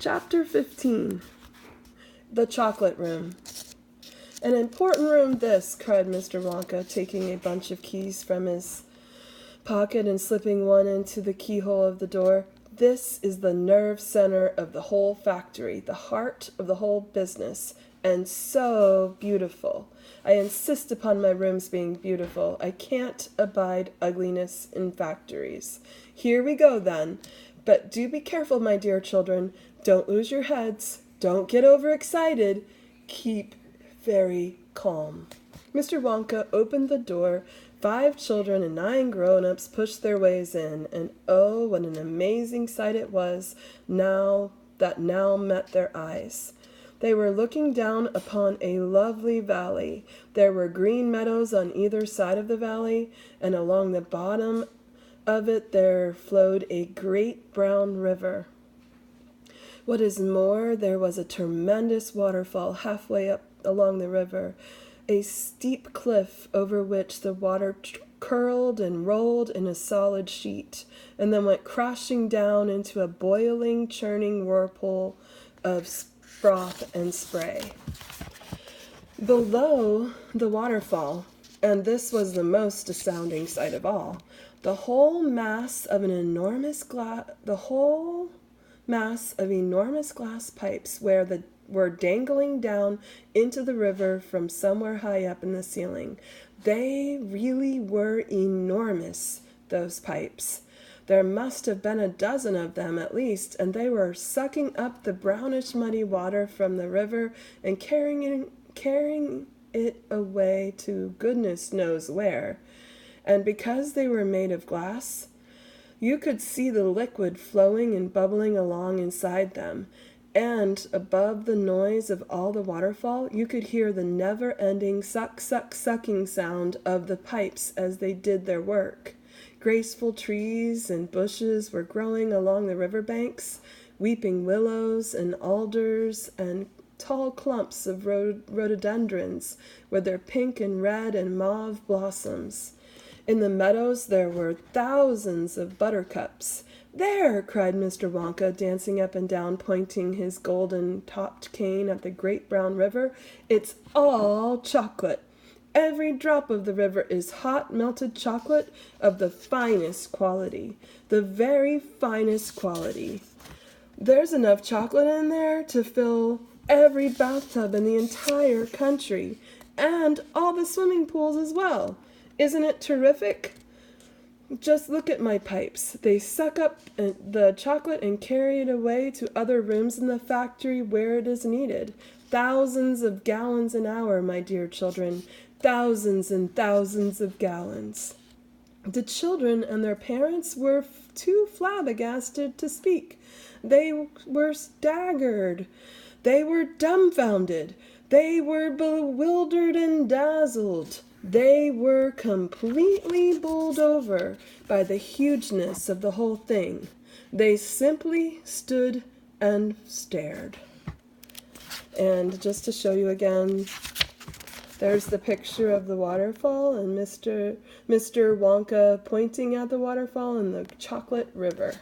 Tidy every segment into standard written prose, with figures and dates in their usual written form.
Chapter 15. The Chocolate Room. An important room this, cried Mr. Wonka, taking a bunch of keys from his pocket and slipping one into the keyhole of the door. This is the nerve center of the whole factory, the heart of the whole business, and so beautiful. I insist upon my rooms being beautiful. I can't abide ugliness in factories. Here we go, then. But do be careful, my dear children. Don't lose your heads. Don't get overexcited. Keep very calm. Mr. Wonka opened the door. 5 children and 9 grown-ups pushed their ways in, and oh, what an amazing sight it was now met their eyes. They were looking down upon a lovely valley. There were green meadows on either side of the valley, and along the bottom of it there flowed a great brown river. What is more, there was a tremendous waterfall halfway up along the river, a steep cliff over which the water curled and rolled in a solid sheet, and then went crashing down into a boiling, churning whirlpool of froth and spray. Below the waterfall, and this was the most astounding sight of all, the whole mass of enormous glass pipes were dangling down into the river from somewhere high up in the ceiling. They really were enormous, those pipes. There must have been a dozen of them at least, and they were sucking up the brownish muddy water from the river and carrying it away to goodness knows where. And because they were made of glass, you could see the liquid flowing and bubbling along inside them. And above the noise of all the waterfall, you could hear the never-ending sucking sound of the pipes as they did their work. Graceful trees and bushes were growing along the riverbanks, weeping willows and alders and tall clumps of rhododendrons with their pink and red and mauve blossoms. In the meadows there were thousands of buttercups. There, cried Mr. Wonka, dancing up and down, pointing his golden-topped cane at the great brown river. It's all chocolate. Every drop of the river is hot melted chocolate of the finest quality, the very finest quality. There's enough chocolate in there to fill every bathtub in the entire country, and all the swimming pools as well. Isn't it terrific? Just look at my pipes. They suck up the chocolate and carry it away to other rooms in the factory where it is needed. Thousands of gallons an hour, my dear children. Thousands and thousands of gallons. The children and their parents were too flabbergasted to speak. They were staggered. They were dumbfounded. They were bewildered and dazzled. They were completely bowled over by the hugeness of the whole thing. They simply stood and stared. And just to show you again, there's the picture of the waterfall and Mr. Wonka pointing at the waterfall and the chocolate river.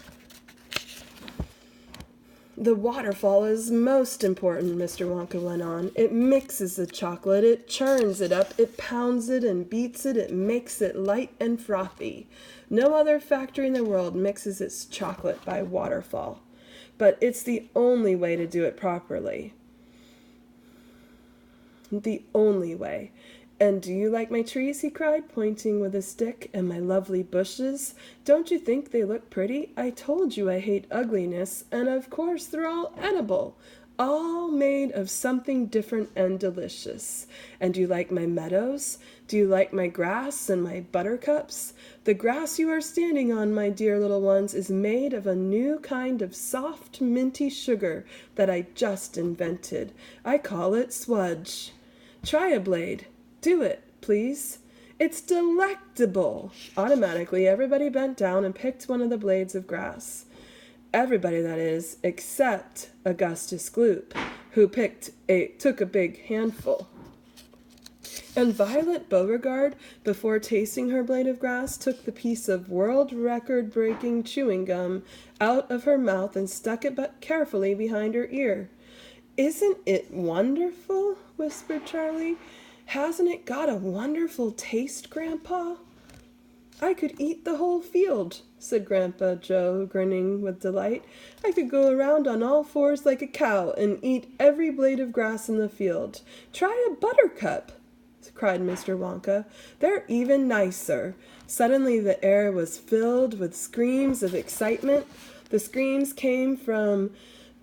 The waterfall is most important, Mr. Wonka went on. It mixes the chocolate, it churns it up, it pounds it and beats it, it makes it light and frothy. No other factory in the world mixes its chocolate by waterfall, but it's the only way to do it properly. The only way. And do you like my trees, he cried, pointing with his stick, and my lovely bushes? Don't you think they look pretty? I told you I hate ugliness, and of course they're all edible, all made of something different and delicious. And do you like my meadows? Do you like my grass and my buttercups? The grass you are standing on, my dear little ones, is made of a new kind of soft, minty sugar that I just invented. I call it swudge. Try a blade. Do it, please. It's delectable. Automatically, everybody bent down and picked one of the blades of grass. Everybody, that is, except Augustus Gloop, who took a big handful. And Violet Beauregard, before tasting her blade of grass, took the piece of world record-breaking chewing gum out of her mouth and stuck it but carefully behind her ear. "Isn't it wonderful?" whispered Charlie. "Hasn't it got a wonderful taste, Grandpa?" "I could eat the whole field," said Grandpa Joe, grinning with delight. "I could go around on all fours like a cow and eat every blade of grass in the field. Try a buttercup," cried Mr. Wonka. "They're even nicer." Suddenly the air was filled with screams of excitement. The screams came from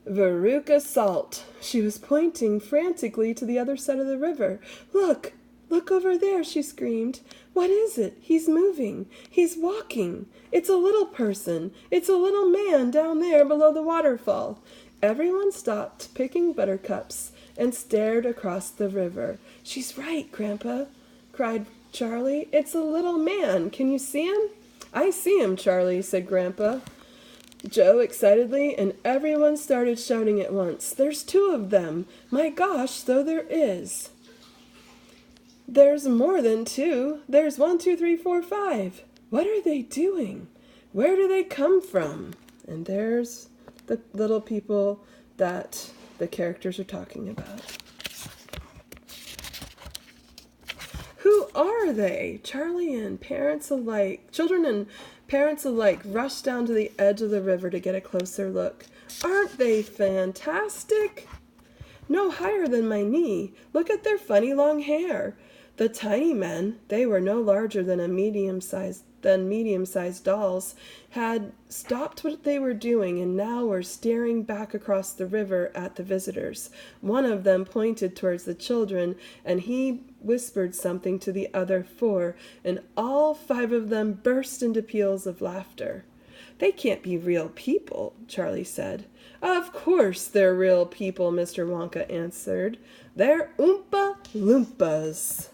Veruca Salt. She was pointing frantically to the other side of the river. "Look! Look over there!" she screamed. "What is it? He's moving. He's walking. It's a little person. It's a little man down there below the waterfall." Everyone stopped picking buttercups and stared across the river. "She's right, Grandpa," cried Charlie. "It's a little man. Can you see him?" "I see him, Charlie," said Grandpa Joe excitedly, and everyone started shouting at once. "There's two of them! My gosh, though there is!" "There's more than two. There's 1, 2, 3, 4, 5. What are they doing? Where do they come from?" And there's the little people that the characters are talking about. Who are they? Children and parents alike rushed down to the edge of the river to get a closer look. Aren't they fantastic? No higher than my knee. Look at their funny long hair. The tiny men, they were no larger than medium-sized dolls, had stopped what they were doing and now were staring back across the river at the visitors. One of them pointed towards the children, and he whispered something to the other 4, and all 5 of them burst into peals of laughter. "They can't be real people," Charlie said. "Of course they're real people," Mr. Wonka answered. "They're Oompa Loompas."